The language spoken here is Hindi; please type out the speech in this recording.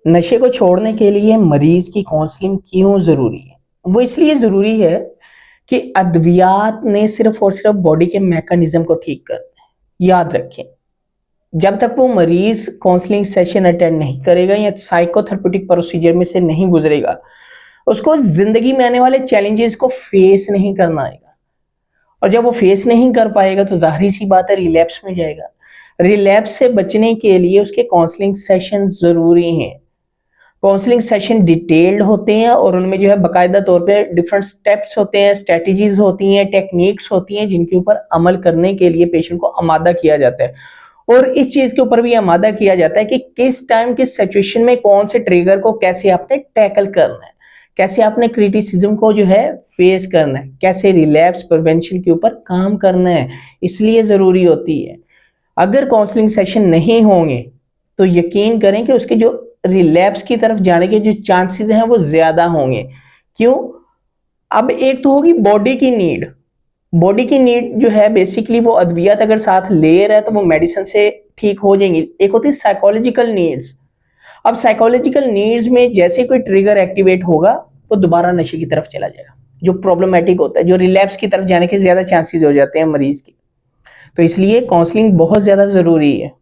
नशे को छोड़ने के लिए मरीज की काउंसलिंग क्यों जरूरी है? वो इसलिए जरूरी है कि अद्वियात ने सिर्फ और सिर्फ बॉडी के मैकेनिज्म को ठीक करना है। याद रखें, जब तक वो मरीज काउंसलिंग सेशन अटेंड नहीं करेगा या साइकोथेरेप्यूटिक प्रोसीजर में से नहीं गुजरेगा, उसको जिंदगी में आने वाले चैलेंजेस को फेस नहीं करना आएगा। और जब वो फेस नहीं कर पाएगा तो जाहिर सी बात है रिलैप्स में जाएगा। रिलैप्स से बचने के लिए उसके काउंसलिंग सेशन जरूरी हैं। काउंसलिंग सेशन डिटेल्ड होते हैं और उनमें जो है बाकायदा तौर पे डिफरेंट स्टेप्स होते हैं, स्ट्रेटजीज होती हैं, टेक्निक्स होती हैं जिनके ऊपर अमल करने के लिए पेशेंट को आमादा किया जाता है। और इस चीज के ऊपर भी आमादा किया जाता है कि किस टाइम किस सिचुएशन में कौन से ट्रिगर को कैसे आपने टैकल करना है, कैसे आपने क्रिटिसिज्म को जो है फेस करना है, कैसे रिलैप्स प्रिवेंशन के ऊपर काम करना है। इसलिए जरूरी होती है। अगर काउंसलिंग सेशन नहीं होंगे तो यकीन करें कि उसके जो रिलैप्स की तरफ जाने के जो चांसेस हैं वो ज्यादा होंगे। क्यों? अब एक तो होगी बॉडी की नीड। बॉडी की नीड जो है बेसिकली वो अद्वियात अगर साथ ले रहा है तो वो मेडिसिन से ठीक हो जाएंगी। एक होती है साइकोलॉजिकल नीड्स। अब साइकोलॉजिकल नीड्स में जैसे कोई ट्रिगर एक्टिवेट होगा वो दोबारा नशे की तरफ चला जाएगा, जो प्रॉब्लमेटिक होता है, जो रिलैप्स की तरफ जाने के ज्यादा चांसेस हो जाते हैं मरीज की। तो इसलिए काउंसलिंग बहुत ज्यादा जरूरी है।